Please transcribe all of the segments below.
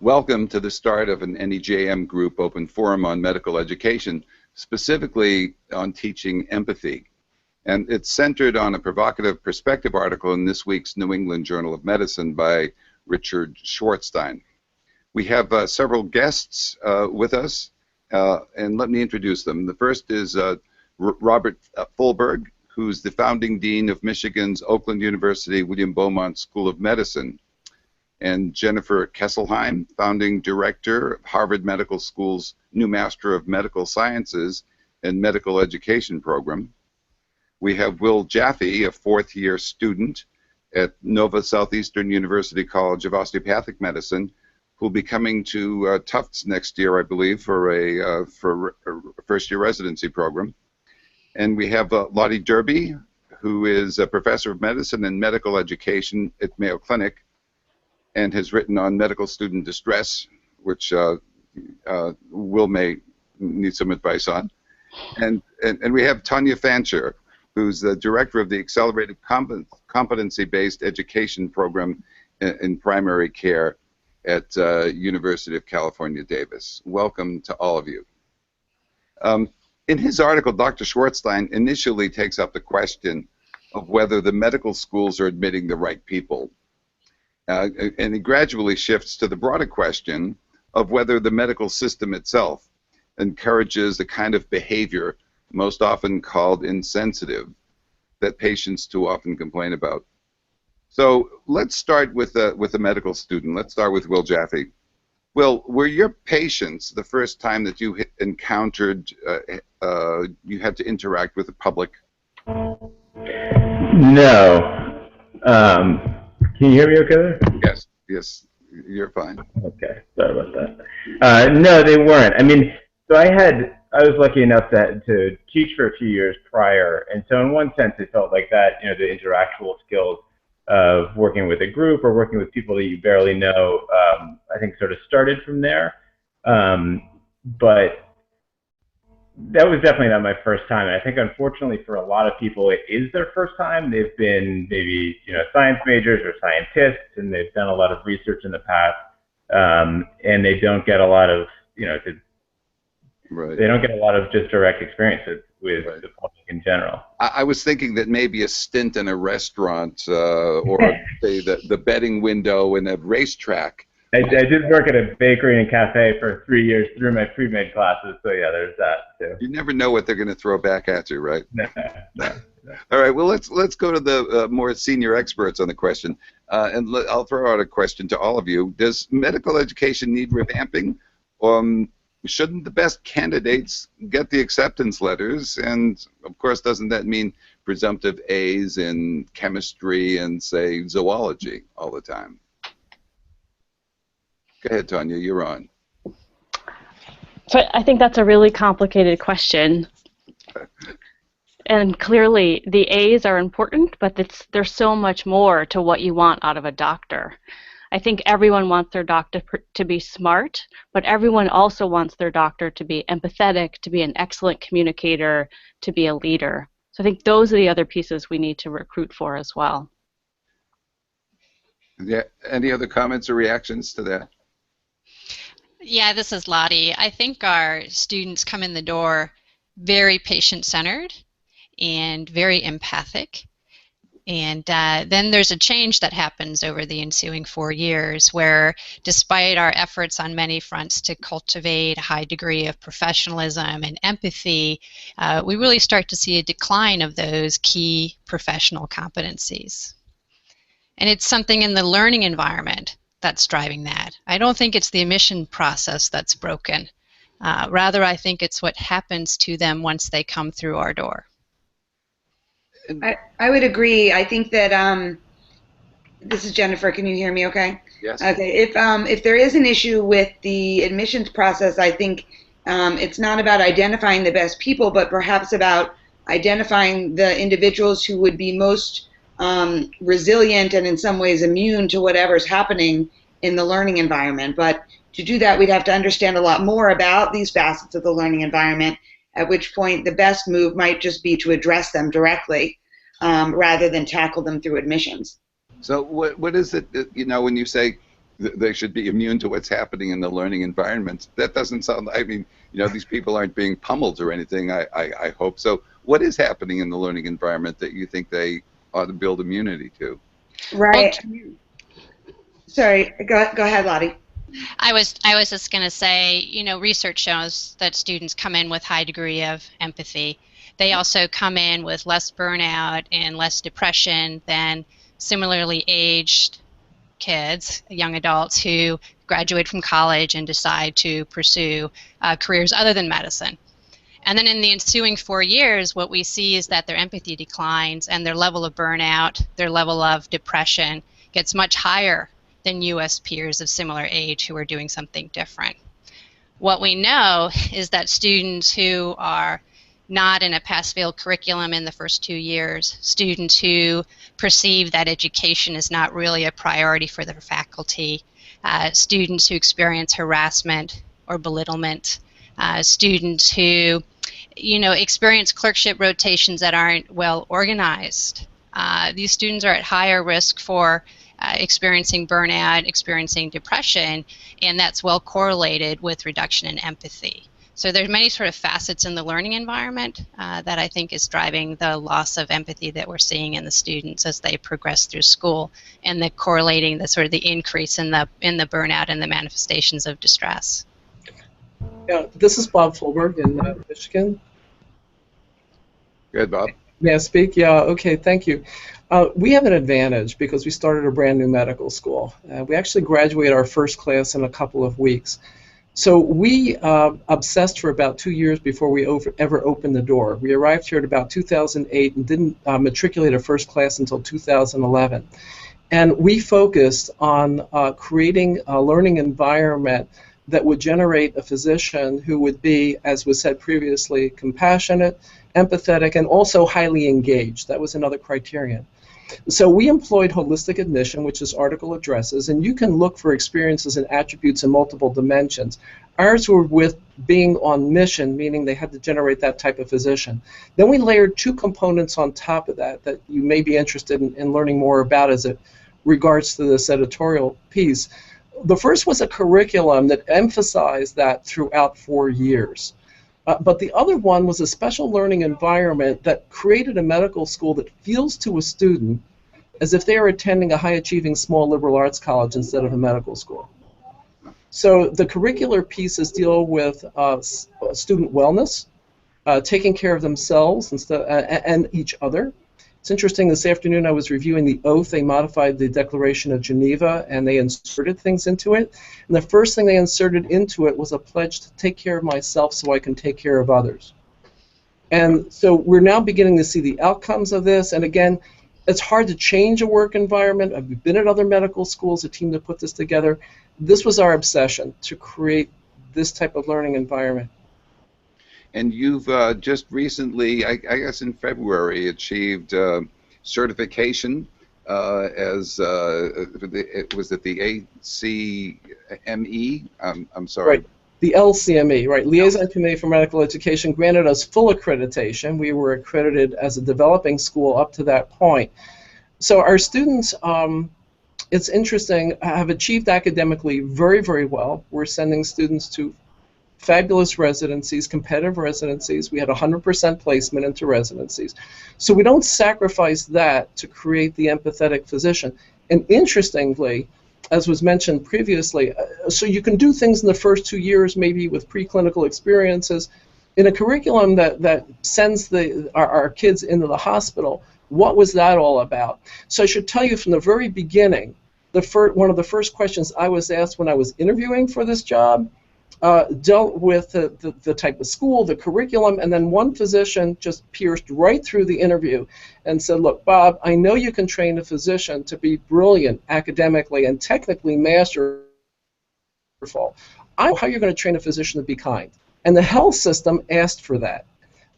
Welcome to the start of an NEJM group open forum on medical education, specifically on teaching empathy. And it's centered on a provocative perspective article in this week's New England Journal of Medicine by Richard Schwartzstein. We have several guests with us, and let me introduce them. The first is Robert Folberg, who's the founding dean of Michigan's Oakland University William Beaumont School of Medicine, and Jennifer Kesselheim, founding director of Harvard Medical School's new Master of Medical Sciences and Medical Education program. We have Will Jaffe, a fourth-year student at Nova Southeastern University College of Osteopathic Medicine, who will be coming to Tufts next year, I believe, for a first-year residency program. And we have Liselotte Dyrbye, who is a professor of medicine and medical education at Mayo Clinic and has written on medical student distress, which Will may need some advice on. And we have Tonya Fancher, who's the director of the Accelerated Competency-Based Education Program in Primary Care at University of California, Davis. Welcome to all of you. In his article, Dr. Schwartzstein initially takes up the question of whether the medical schools are admitting the right people. And he gradually shifts to the broader question of whether the medical system itself encourages the kind of behavior most often called insensitive that patients too often complain about. So let's start with a medical student. Let's start with Will Jaffe. Will, were your patients the first time that you encountered, you had to interact with the public? No. Can you hear me okay there? Yes, yes, you're fine. Okay, sorry about that. No, they weren't. I mean, so I was lucky enough to teach for a few years prior, and so in one sense it felt like that, you know, the intellectual skills of working with a group or working with people that you barely know, I think sort of started from there. But that was definitely not my first time. And I think unfortunately for a lot of people it is their first time. They've been maybe, you know, science majors or scientists, and they've done a lot of research in the past, and they don't get a lot of, you know, they don't get a lot of just direct experiences with the public in general. I was thinking that maybe a stint in a restaurant or say the betting window in a racetrack. I did work at a bakery and cafe for 3 years through my pre-med classes, so yeah, there's that too. You never know what they're going to throw back at you, right? No. All right, well, let's go to the more senior experts on the question, and I'll throw out a question to all of you. Does medical education need revamping? Shouldn't the best candidates get the acceptance letters? And of course, doesn't that mean presumptive A's in chemistry and, say, zoology all the time? Go ahead, Tonya, you're on. So I think that's a really complicated question. And clearly, the A's are important, but there's so much more to what you want out of a doctor. I think everyone wants their doctor to be smart, but everyone also wants their doctor to be empathetic, to be an excellent communicator, to be a leader. So I think those are the other pieces we need to recruit for as well. Yeah. Any other comments or reactions to that? Yeah, this is Lottie. I think our students come in the door very patient-centered and very empathic. And then there's a change that happens over the ensuing 4 years where, despite our efforts on many fronts to cultivate a high degree of professionalism and empathy, we really start to see a decline of those key professional competencies. And it's something in the learning environment that's driving that. I don't think it's the admission process that's broken. Rather, I think it's what happens to them once they come through our door. I would agree. I think that this is Jennifer. Can you hear me okay? Yes. Okay. If there is an issue with the admissions process, I think it's not about identifying the best people, but perhaps about identifying the individuals who would be most resilient and in some ways immune to whatever's happening in the learning environment. But to do that, we'd have to understand a lot more about these facets of the learning environment, at which point the best move might just be to address them directly rather than tackle them through admissions. So what is it, you know, when you say they should be immune to what's happening in the learning environment. That doesn't sound, I mean, these people aren't being pummeled or anything, I hope. So what is happening in the learning environment that you think they ought to build immunity to? Right. Sorry, go ahead, Lottie. I was just going to say, research shows that students come in with high degree of empathy. They also come in with less burnout and less depression than similarly aged kids, young adults who graduate from college and decide to pursue careers other than medicine. And then in the ensuing 4 years, what we see is that their empathy declines and their level of burnout, their level of depression gets much higher than U.S. peers of similar age who are doing something different. What we know is that students who are not in a pass-fail curriculum in the first 2 years, students who perceive that education is not really a priority for their faculty, students who experience harassment or belittlement, students who experience clerkship rotations that aren't well organized. These students are at higher risk for experiencing burnout, experiencing depression, and that's well correlated with reduction in empathy. So there's many sort of facets in the learning environment that I think is driving the loss of empathy that we're seeing in the students as they progress through school, and the correlating the sort of the increase in the burnout and the manifestations of distress. Yeah, this is Bob Folberg in Michigan. Good, Bob. May I speak? Yeah, okay, thank you. We have an advantage because we started a brand new medical school. We actually graduate our first class in a couple of weeks. So we obsessed for about 2 years before we ever opened the door. We arrived here at about 2008 and didn't matriculate our first class until 2011. And we focused on creating a learning environment that would generate a physician who would be, as was said previously, compassionate, empathetic, and also highly engaged. That was another criterion. So we employed holistic admission, which is article addresses, and you can look for experiences and attributes in multiple dimensions. Ours were with being on mission, meaning they had to generate that type of physician. Then we layered 2 components on top of that you may be interested in learning more about as it regards to this editorial piece. The first was a curriculum that emphasized that throughout 4 years. But the other one was a special learning environment that created a medical school that feels to a student as if they are attending a high-achieving small liberal arts college instead of a medical school. So the curricular pieces deal with student wellness, taking care of themselves and each other. It's interesting, this afternoon I was reviewing the oath. They modified the Declaration of Geneva and they inserted things into it. And the first thing they inserted into it was a pledge to take care of myself so I can take care of others. And so we're now beginning to see the outcomes of this. And again, it's hard to change a work environment. I've been at other medical schools, a team that put this together. This was our obsession, to create this type of learning environment. And you've just recently, I guess in February, achieved certification as, was it the ACME? I'm sorry. Right. The LCME, right, Liaison Committee for Medical Education, granted us full accreditation. We were accredited as a developing school up to that point. So our students, it's interesting, have achieved academically very, very well. We're sending students to fabulous residencies, competitive residencies. We had 100% placement into residencies. So we don't sacrifice that to create the empathetic physician. And interestingly, as was mentioned previously, so you can do things in the first 2 years, maybe with preclinical experiences. In a curriculum that sends our kids into the hospital, what was that all about? So I should tell you from the very beginning, one of the first questions I was asked when I was interviewing for this job dealt with the type of school, the curriculum, and then one physician just pierced right through the interview and said, look, Bob, I know you can train a physician to be brilliant academically and technically masterful. I know how you're going to train a physician to be kind. And the health system asked for that.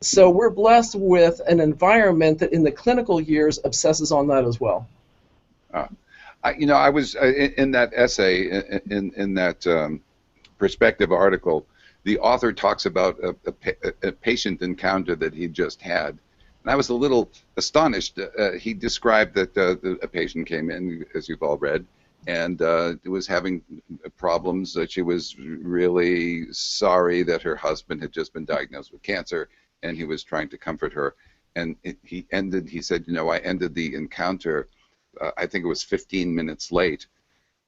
So we're blessed with an environment that in the clinical years obsesses on that as well. I was in that essay, in that perspective article, the author talks about a patient encounter that he just had. And I was a little astonished. He described that a patient came in, as you've all read, and was having problems. That she was really sorry that her husband had just been diagnosed with cancer, and he was trying to comfort her. And he said, you know, I ended the encounter, I think it was 15 minutes late,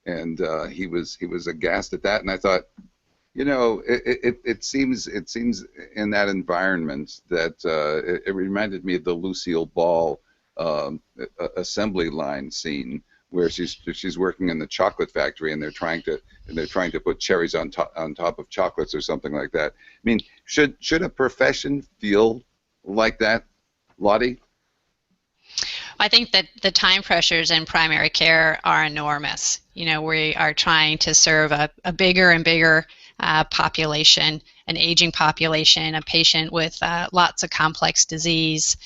and he was aghast at that. And I thought, you know, it seems in that environment that it reminded me of the Lucille Ball assembly line scene, where she's working in the chocolate factory, and they're trying to put cherries on top of chocolates or something like that. I mean, should a profession feel like that, Lottie? I think that the time pressures in primary care are enormous. You know, we are trying to serve a bigger and bigger population, an aging population, a patient with lots of complex disease,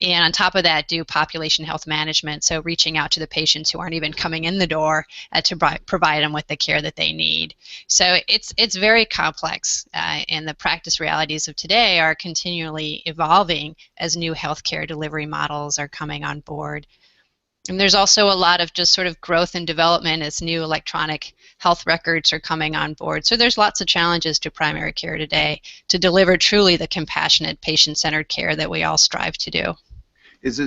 and on top of that, do population health management, so reaching out to the patients who aren't even coming in the door to provide them with the care that they need. So it's very complex, and the practice realities of today are continually evolving as new healthcare delivery models are coming on board. And there's also a lot of just sort of growth and development as new electronic health records are coming on board. So there's lots of challenges to primary care today to deliver truly the compassionate, patient-centered care that we all strive to do. Is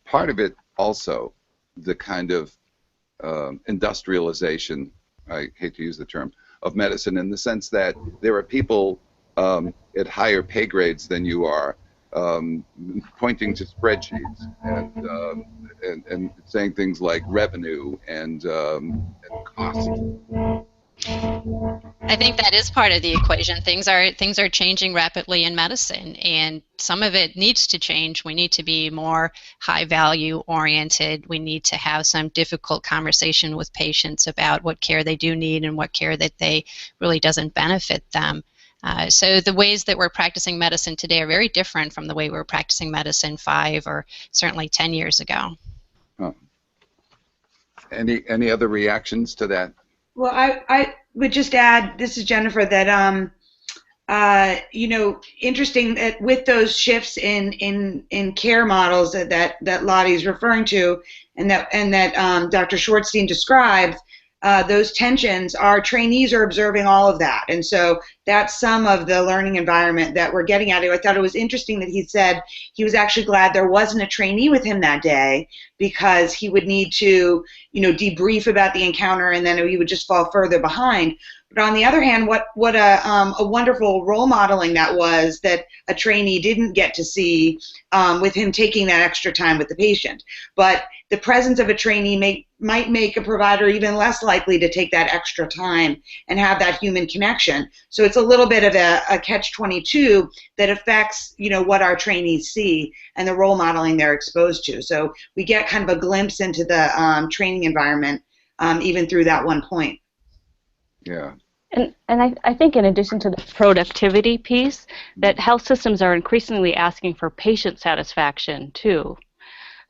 part of it also the kind of industrialization, I hate to use the term, of medicine, in the sense that there are people at higher pay grades than you are pointing to spreadsheets and saying things like revenue and cost? I think that is part of the equation. Things are changing rapidly in medicine, and some of it needs to change. We need to be more high value oriented. We need to have some difficult conversation with patients about what care they do need and what care that they really doesn't benefit them. So the ways that we're practicing medicine today are very different from the way we were practicing medicine 5 or certainly 10 years ago. Oh. Any other reactions to that? Well, I would just add, this is Jennifer, that you know, interesting that with those shifts in care models that Lottie's referring to, and that Dr. Schwartzstein describes, those tensions, our trainees are observing all of that, and so that's some of the learning environment that we're getting at. I thought it was interesting that he said he was actually glad there wasn't a trainee with him that day, because he would need to, you know, debrief about the encounter, and then he would just fall further behind. But on the other hand, what a wonderful role modeling that was, that a trainee didn't get to see with him taking that extra time with the patient. But the presence of a trainee might make a provider even less likely to take that extra time and have that human connection. So it's a little bit of a catch-22 that affects, you know, what our trainees see and the role modeling they're exposed to. So we get kind of a glimpse into the training environment even through that one point. Yeah. And I think in addition to the productivity piece, that health systems are increasingly asking for patient satisfaction too.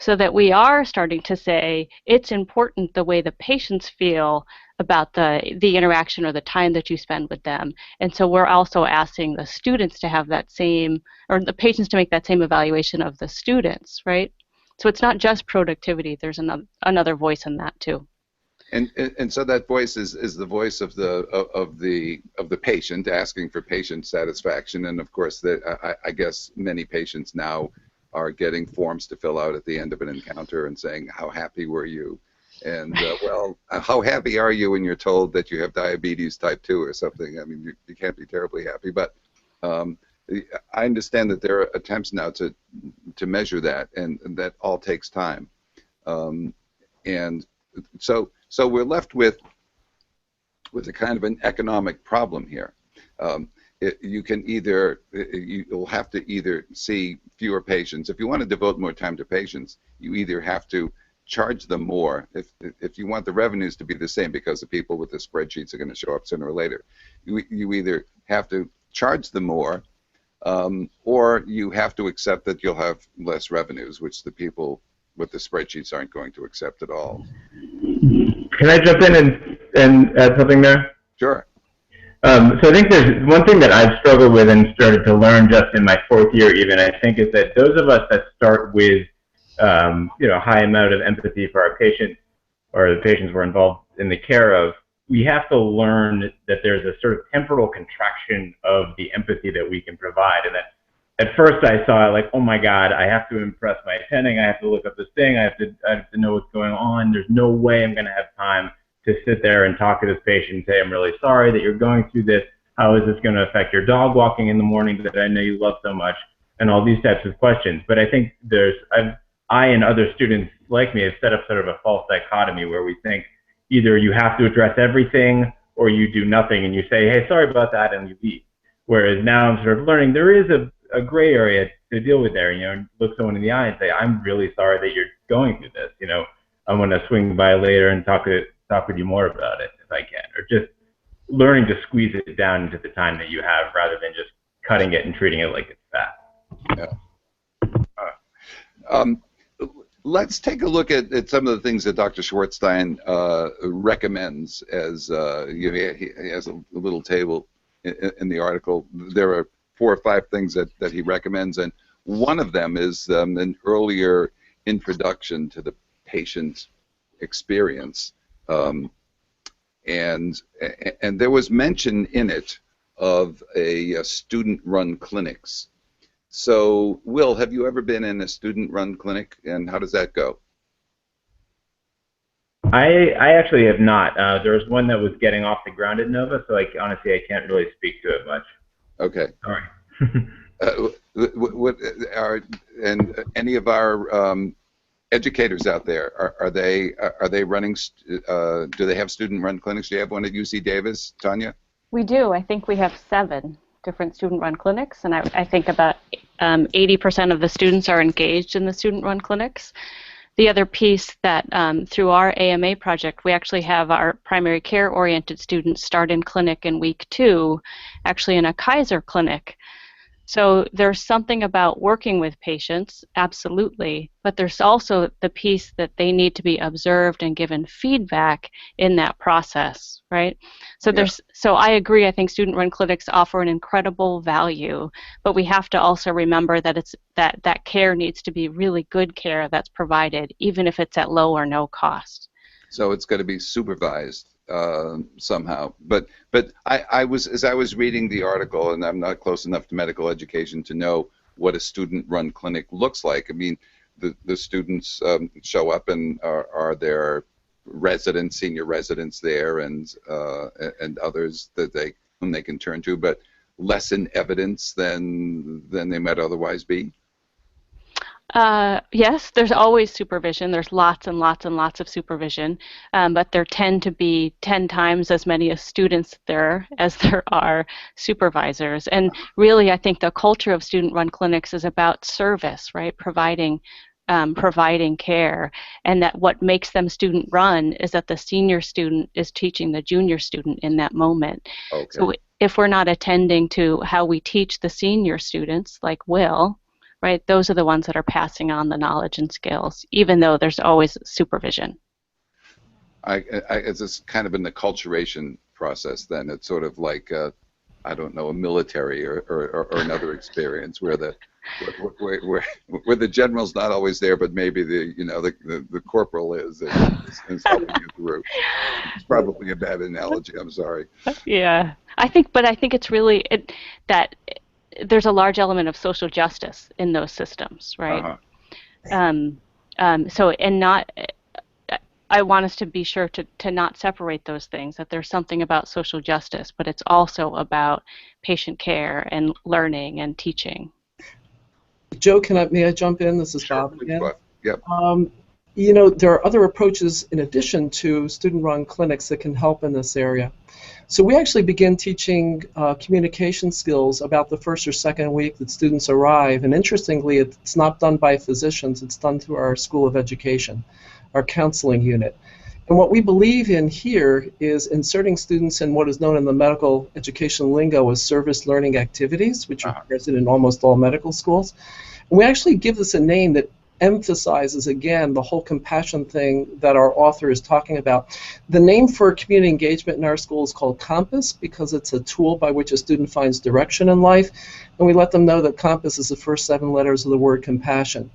So that we are starting to say it's important the way the patients feel about the interaction or the time that you spend with them. And so we're also asking the students to have that same, or the patients to make that same evaluation of the students, right? So it's not just productivity, there's another voice in that too. And so that voice is the voice of the patient, asking for patient satisfaction. And of course, I guess many patients now are getting forms to fill out at the end of an encounter and saying, how happy were you? And well, how happy are you when you're told that you have diabetes type 2 or something? I mean, you can't be terribly happy. But I understand that there are attempts now to measure that, and that all takes time. And so we're left with a kind of an economic problem here. You'll have to either see fewer patients. If you want to devote more time to patients, you either have to charge them more if you want the revenues to be the same, because the people with the spreadsheets are going to show up sooner or later. You either have to charge them more, or you have to accept that you'll have less revenues, which the people with the spreadsheets aren't going to accept at all. Can I jump in and add something there? Sure. So I think there's one thing that I've struggled with and started to learn just in my 4th year even, I think, is that those of us that start with, you know, a high amount of empathy for our patients or the patients we're involved in the care of, we have to learn that there's a sort of temporal contraction of the empathy that we can provide. And that at first I saw it like, oh my God, I have to impress my attending. I have to look up this thing. I have to know what's going on. There's no way I'm going to have time to sit there and talk to this patient and say, I'm really sorry that you're going through this. How is this going to affect your dog walking in the morning that I know you love so much? And all these types of questions. But I think I and other students like me have set up sort of a false dichotomy where we think either you have to address everything or you do nothing and you say, hey, sorry about that, and you leave. Whereas now I'm sort of learning there is a gray area to deal with there. You know, look someone in the eye and say, I'm really sorry that you're going through this. You know, I'm going to swing by later and talk with you more about it if I can. Or just learning to squeeze it down into the time that you have rather than just cutting it and treating it like it's fat. Yeah. Let's take a look at some of the things that Dr. Schwartzstein recommends as he has a little table in the article. There are 4 or 5 things that he recommends, and one of them is an earlier introduction to the patient experience. And there was mention in it of a student-run clinics. So, Will, have you ever been in a student-run clinic, and how does that go? I actually have not. There was one that was getting off the ground at Nova, so honestly I can't really speak to it much. Okay. All right. And any of our educators out there, are they running? Do they have student-run clinics? Do you have one at UC Davis, Tonya? We do. I think we have 7 different student-run clinics, and I think about 80% of the students are engaged in the student-run clinics. The other piece that through our AMA project, we actually have our primary care-oriented students start in clinic in week 2, actually in a Kaiser clinic. So there's something about working with patients, absolutely, but there's also the piece that they need to be observed and given feedback in that process, right? So so I agree, I think student-run clinics offer an incredible value, but we have to also remember that that care needs to be really good care that's provided, even if it's at low or no cost. So it's going to be supervised somehow. But I was, as I was reading the article, and I'm not close enough to medical education to know what a student-run clinic looks like. I mean, the students show up, and are there residents, senior residents there, and others that whom they can turn to, but less in evidence than they might otherwise be? Yes, there's always supervision. There's lots and lots and lots of supervision, but there tend to be 10 times as many students there as there are supervisors. And really, I think the culture of student-run clinics is about service, right? Providing care, and that what makes them student-run is that the senior student is teaching the junior student in that moment. Okay. So if we're not attending to how we teach the senior students, like Will, right, those are the ones that are passing on the knowledge and skills, even though there's always supervision. It's just kind of an acculturation process then. It's sort of like, I don't know, a military or another experience where the general's not always there, but maybe the corporal is helping you through. It's probably a bad analogy. I'm sorry. Yeah, I think it's really that there's a large element of social justice in those systems, right? I want us to be sure to not separate those things, that there's something about social justice, but it's also about patient care and learning and teaching. Joe, may I jump in? This is Bob again. Yep. There are other approaches in addition to student-run clinics that can help in this area. So we actually begin teaching communication skills about the first or second week that students arrive, and interestingly, it's not done by physicians, it's done through our School of Education, our counseling unit. And what we believe in here is inserting students in what is known in the medical education lingo as service learning activities, which are present in almost all medical schools. And we actually give this a name that emphasizes, again, the whole compassion thing that our author is talking about. The name for community engagement in our school is called Compass, because it's a tool by which a student finds direction in life, and we let them know that Compass is the first 7 letters of the word compassion.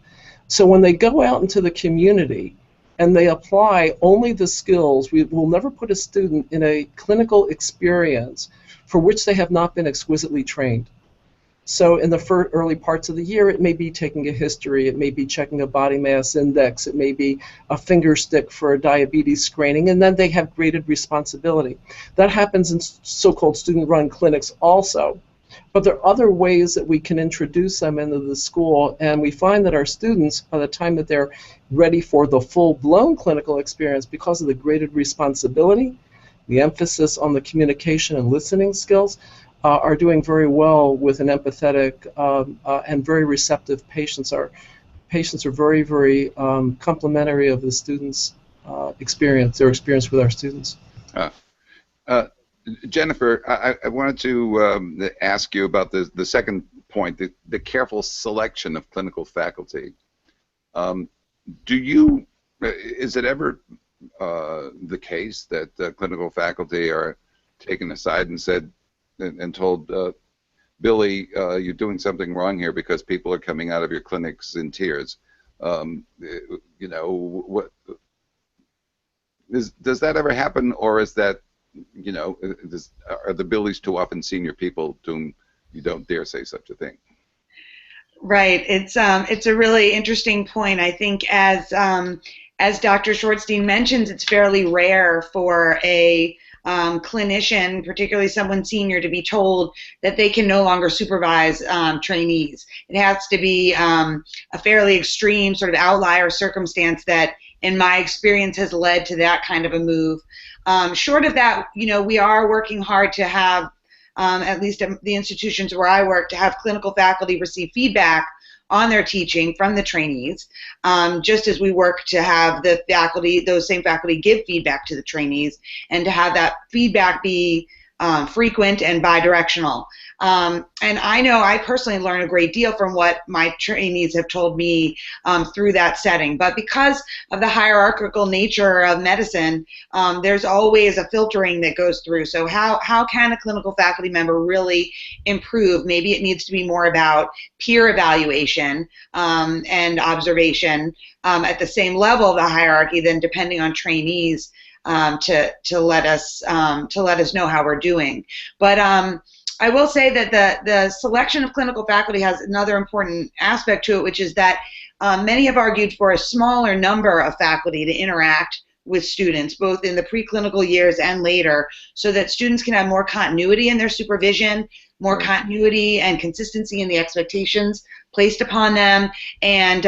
So when they go out into the community and they apply only the skills. We will never put a student in a clinical experience for which they have not been exquisitely trained. So in the early parts of the year, it may be taking a history, it may be checking a body mass index, it may be a finger stick for a diabetes screening, and then they have graded responsibility. That happens in so-called student-run clinics also. But there are other ways that we can introduce them into the school, and we find that our students, by the time that they're ready for the full-blown clinical experience, because of the graded responsibility, the emphasis on the communication and listening skills, are doing very well with an empathetic and very receptive patients. Our patients are very, very complimentary of the students' experience, their experience with our students. Jennifer, I wanted to ask you about the second point, the careful selection of clinical faculty. Is it ever the case that clinical faculty are taken aside and said, and told, Billy, you're doing something wrong here because people are coming out of your clinics in tears? You know, does that ever happen, or is that, you know, are the Billies too often senior people to whom you don't dare say such a thing? Right. It's a really interesting point. I think as Dr. Shortstein mentions, it's fairly rare for a clinician, particularly someone senior, to be told that they can no longer supervise trainees. It has to be a fairly extreme sort of outlier circumstance that, in my experience, has led to that kind of a move. Short of that, you know, we are working hard to have, at least at the institutions where I work, to have clinical faculty receive feedback on their teaching from the trainees, just as we work to have the faculty, those same faculty, give feedback to the trainees, and to have that feedback be frequent and bidirectional. And I know I personally learn a great deal from what my trainees have told me through that setting. But because of the hierarchical nature of medicine, there's always a filtering that goes through. So how can a clinical faculty member really improve? Maybe it needs to be more about peer evaluation and observation at the same level of the hierarchy, than depending on trainees to let us know how we're doing. But I will say that the selection of clinical faculty has another important aspect to it, which is that many have argued for a smaller number of faculty to interact with students, both in the preclinical years and later, so that students can have more continuity in their supervision, more continuity and consistency in the expectations placed upon them, and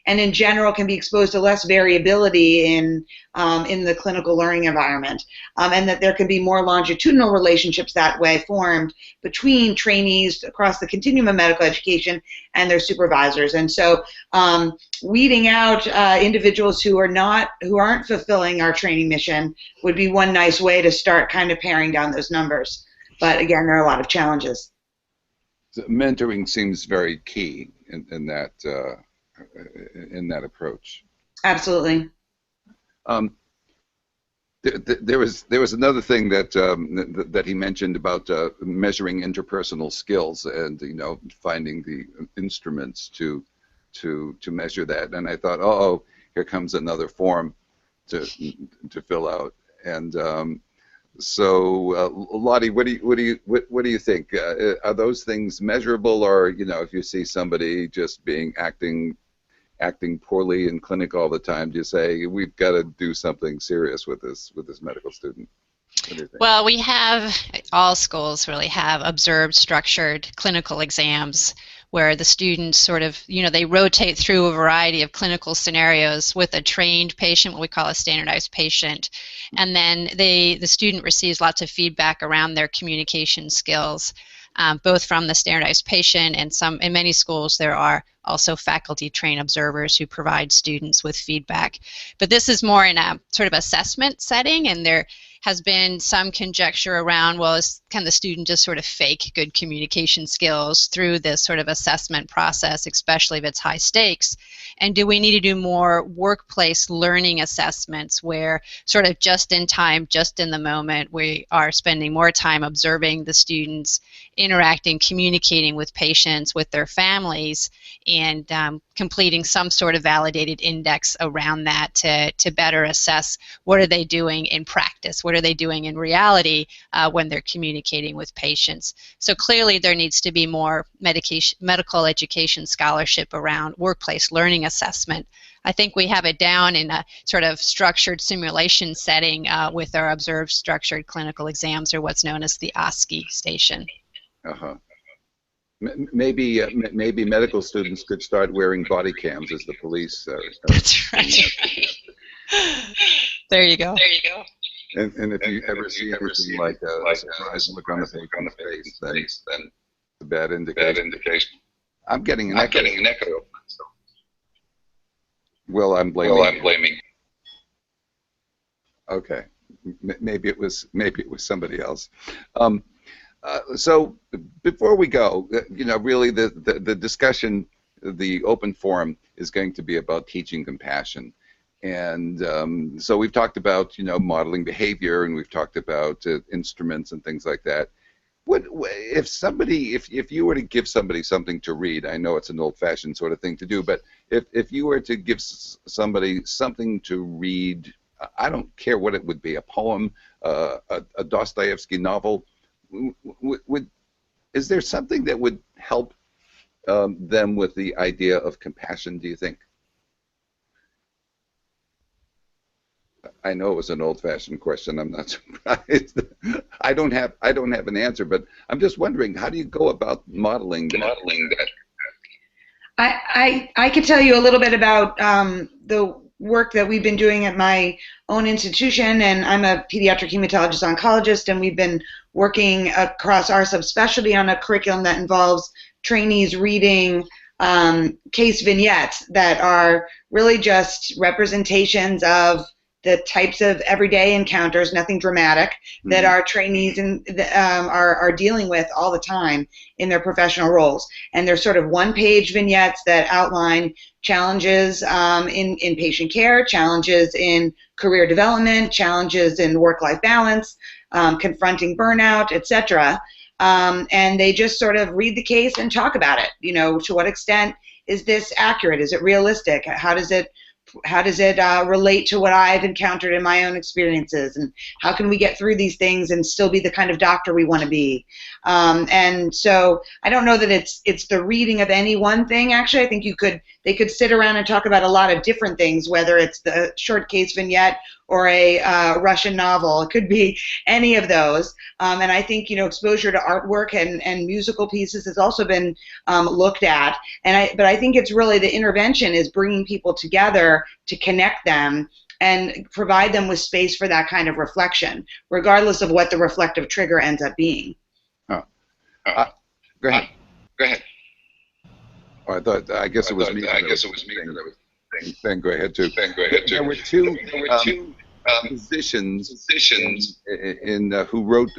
in general can be exposed to less variability in the clinical learning environment, and that there can be more longitudinal relationships that way formed between trainees across the continuum of medical education and their supervisors. And so weeding out individuals who aren't fulfilling our training mission would be one nice way to start kind of paring down those numbers. But again, there are a lot of challenges. So mentoring seems very key in that approach. Absolutely. There was another thing that he mentioned about measuring interpersonal skills, and finding the instruments to measure that. And I thought, oh, here comes another form to fill out. And so, Lottie, what do you think? Are those things measurable, or if you see somebody just acting poorly in clinic all the time, do you say we've got to do something serious with this medical student? What do you think? Well, all schools really have observed, structured clinical exams where the students sort of, they rotate through a variety of clinical scenarios with a trained patient, what we call a standardized patient, and then the student receives lots of feedback around their communication skills, both from the standardized patient, and in many schools there are also faculty trained observers who provide students with feedback. But this is more in a sort of assessment setting, and there has been some conjecture around, well, can the student just sort of fake good communication skills through this sort of assessment process, especially if it's high stakes? And do we need to do more workplace learning assessments where sort of just in time, just in the moment, we are spending more time observing the students, interacting, communicating with patients, with their families, and completing some sort of validated index around that to better assess what are they doing in practice, what are they doing in reality when they're communicating with patients. So clearly there needs to be more medical education scholarship around workplace learning assessment. I think we have it down in a sort of structured simulation setting with our observed structured clinical exams, or what's known as the OSCE station. Uh-huh. Maybe medical students could start wearing body cams as the police. That's right. There you go. And if you ever see anything like a surprise look on the face, then it's a bad indication. I'm getting an echo. Well, I'm blaming. Okay, maybe it was somebody else. So before we go, really the discussion, the open forum is going to be about teaching compassion, and so we've talked about modeling behavior, and we've talked about instruments and things like that. If you were to give somebody something to read, I know it's an old-fashioned sort of thing to do, but if you were to give somebody something to read, I don't care what it would be, a poem, a Dostoevsky novel, is there something that would help them with the idea of compassion, do you think? I know it was an old-fashioned question. I'm not surprised. I don't have an answer, but I'm just wondering, how do you go about modeling that? I could tell you a little bit about the work that we've been doing at my own institution, and I'm a pediatric hematologist oncologist, and we've been working across our subspecialty on a curriculum that involves trainees reading case vignettes that are really just representations of the types of everyday encounters, nothing dramatic, that our trainees are dealing with all the time in their professional roles. And they're sort of one-page vignettes that outline challenges in patient care, challenges in career development, challenges in work-life balance, confronting burnout, etc. And they just sort of read the case and talk about it. To what extent is this accurate? Is it realistic? How does it relate to what I've encountered in my own experiences, and how can we get through these things and still be the kind of doctor we want to be? And so I don't know that it's the reading of any one thing. Actually, I think they could sit around and talk about a lot of different things, whether it's the short case vignette or a Russian novel. It could be any of those. And I think exposure to artwork and musical pieces has also been looked at. But I think it's really the intervention is bringing people together to connect them and provide them with space for that kind of reflection, regardless of what the reflective trigger ends up being. Go ahead. Oh, I guess it was me. Ben, go ahead too. There were two physicians who wrote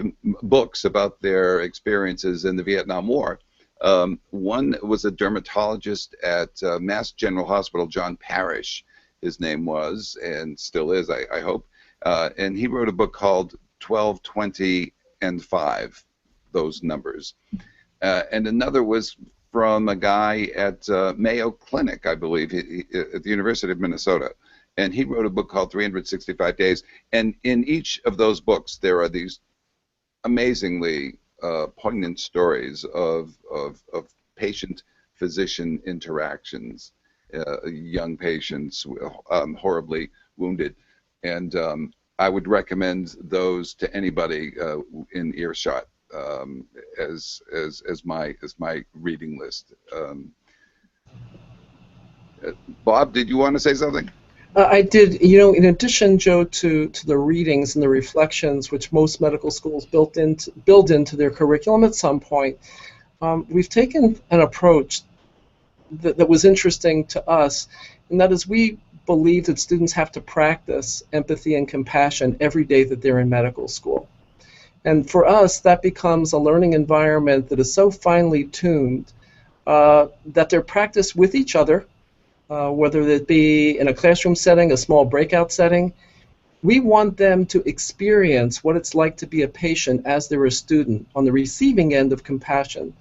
books about their experiences in the Vietnam War. One was a dermatologist at Mass General Hospital, John Parrish, his name was, and still is, I hope. And he wrote a book called 12, 20, and 5, those numbers. And another was from a guy at Mayo Clinic, I believe, at the University of Minnesota. And he wrote a book called 365 Days. And in each of those books, there are these amazingly poignant stories of patient-physician interactions, young patients horribly wounded. And I would recommend those to anybody in earshot as my reading list. Bob, did you want to say something? I did. In addition, Joe, to the readings and the reflections, which most medical schools build into their curriculum at some point, we've taken an approach that was interesting to us, and that is we believe that students have to practice empathy and compassion every day that they're in medical school. And for us, that becomes a learning environment that is so finely tuned that they're practiced with each other, whether it be in a classroom setting, a small breakout setting. We want them to experience what it's like to be a patient as they're a student on the receiving end of compassion.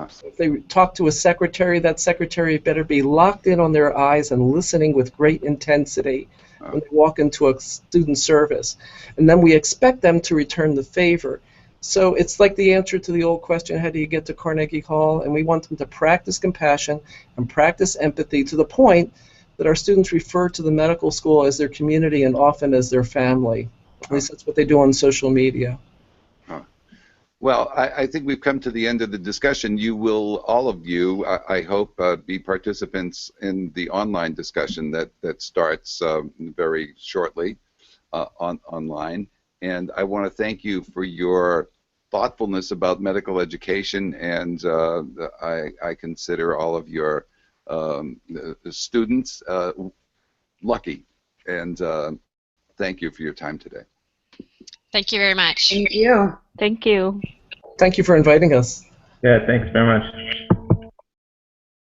So if they talk to a secretary, that secretary better be locked in on their eyes and listening with great intensity when they walk into a student service. And then we expect them to return the favor. So it's like the answer to the old question, how do you get to Carnegie Hall? And we want them to practice compassion and practice empathy to the point that our students refer to the medical school as their community and often as their family. At least that's what they do on social media. Well, I think we've come to the end of the discussion. You will, all of you, I hope, be participants in the online discussion that starts very shortly online. And I want to thank you for your thoughtfulness about medical education, and I consider all of your students lucky. And thank you for your time today. Thank you very much. Thank you. Thank you. Thank you for inviting us. Yeah, thanks very much.